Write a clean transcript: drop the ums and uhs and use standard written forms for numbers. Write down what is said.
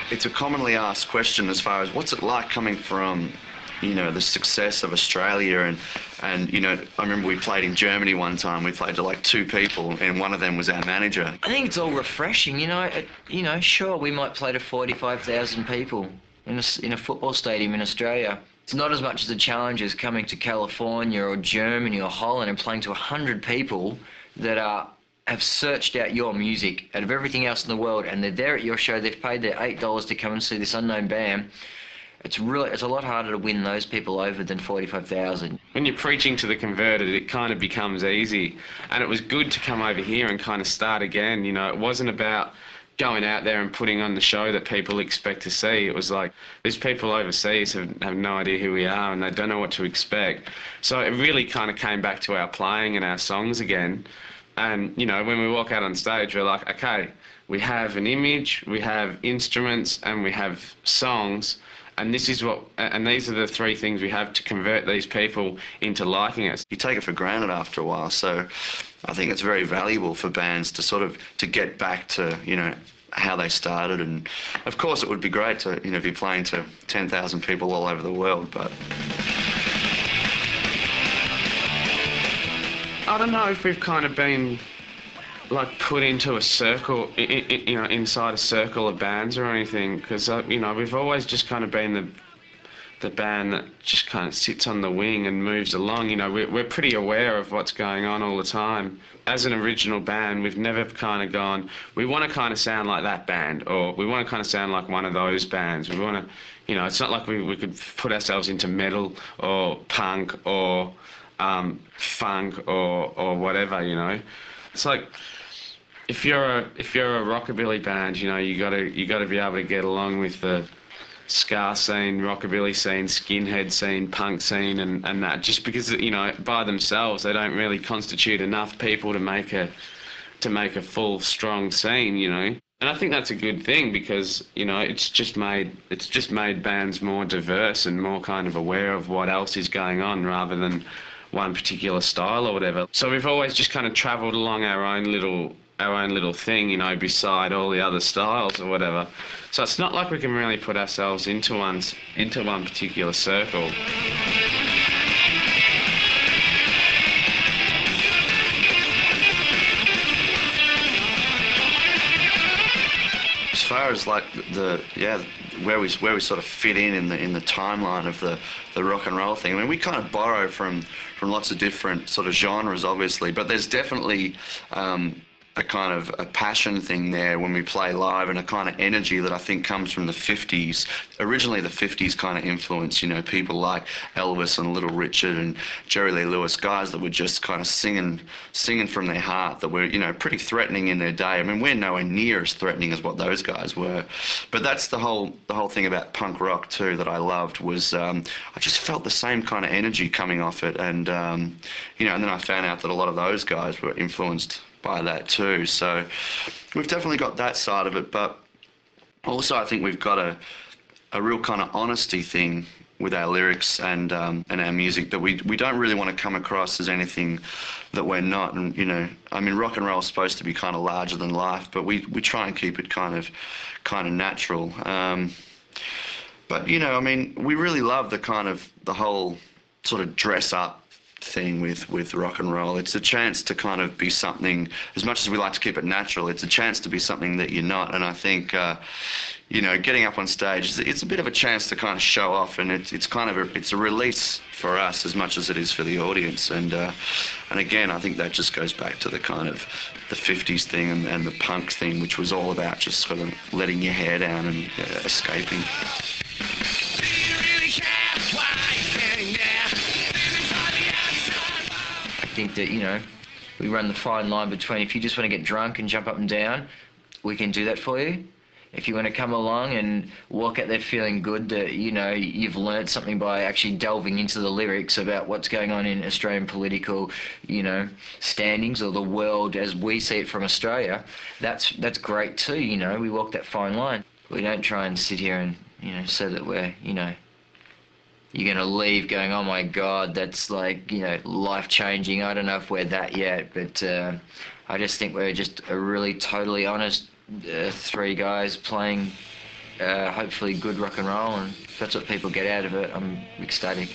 It's a commonly asked question as far as what's it like coming from, you know, the success of Australia and you know, I remember we played in Germany one time. We played to like 2 people, and one of them was our manager. I think it's all refreshing, you know. Sure, we might play to 45,000 people in a football stadium in Australia. It's not as much as a challenge as coming to California or Germany or Holland and playing to 100 people that have searched out your music out of everything else in the world, and they're there at your show. They've paid their $8 to come and see this unknown band. It's a lot harder to win those people over than 45,000. When you're preaching to the converted, it kind of becomes easy. And it was good to come over here and kind of start again. You know, it wasn't about going out there and putting on the show that people expect to see. It was like, these people overseas have no idea who we are and they don't know what to expect. So it really kind of came back to our playing and our songs again. And, you know, when we walk out on stage, we're like, okay, we have an image, we have instruments, and we have songs. And this is and these are the 3 things we have to convert these people into liking us. You take it for granted after a while, so I think it's very valuable for bands to sort of to get back to, you know, how they started. And of course it would be great to, you know, be playing to 10,000 people all over the world, but I don't know if we've kind of been like put into a circle, you know, inside a circle of bands or anything, because you know, we've always just kind of been the band that just kind of sits on the wing and moves along. You know, we're pretty aware of what's going on all the time. As an original band, we've never kind of gone, we want to kind of sound like that band, or we want to kind of sound like one of those bands. We want to, you know, it's not like we could put ourselves into metal or punk or funk or whatever, you know. It's like, if you're a rockabilly band, you know, you gotta be able to get along with the ska scene, rockabilly scene, skinhead scene, punk scene, and that. Just because, you know, by themselves they don't really constitute enough people to make a full strong scene, you know. And I think that's a good thing, because, you know, it's just made bands more diverse and more kind of aware of what else is going on rather than one particular style or whatever. So we've always just kind of travelled along our own little thing, you know, beside all the other styles or whatever. So it's not like we can really put ourselves into one particular circle. as far as like where we sort of fit in the timeline of the rock and roll thing, I mean, we kind of borrow from lots of different sort of genres, obviously, but there's definitely a kind of a passion thing there when we play live, and a kind of energy that I think comes from the 50s. Originally the 50s kind of influenced, you know, people like Elvis and Little Richard and Jerry Lee Lewis, guys that were just kind of singing from their heart, that were, you know, pretty threatening in their day. I mean, we're nowhere near as threatening as what those guys were. But that's the whole thing about punk rock too that I loved, was I just felt the same kind of energy coming off it, and you know, and then I found out that a lot of those guys were influenced by that too. So we've definitely got that side of it, but also I think we've got a real kind of honesty thing with our lyrics and our music, that we don't really want to come across as anything that we're not. And, you know, I mean, rock and roll is supposed to be kind of larger than life, but we try and keep it kind of natural. But, you know, I mean, we really love the whole sort of dress up thing with rock and roll. It's a chance to kind of be something, as much as we like to keep it natural, it's a chance to be something that you're not. And I think, you know, getting up on stage, it's a bit of a chance to kind of show off, and it's kind of it's a release for us as much as it is for the audience. And again, I think that just goes back to the kind of the 50s thing and the punk thing, which was all about just sort of letting your hair down and escaping. I think that, you know, we run the fine line between, if you just want to get drunk and jump up and down, we can do that for you. If you want to come along and walk out there feeling good that, you know, you've learnt something by actually delving into the lyrics about what's going on in Australian political, you know, standings, or the world as we see it from Australia, that's great too, you know. We walk that fine line. We don't try and sit here and you know, so that we're, you know, you're going to leave going, oh my God, that's like, you know, life changing. I don't know if we're that yet, but I just think we're just a really totally honest three guys playing hopefully good rock and roll, and if that's what people get out of it, I'm ecstatic.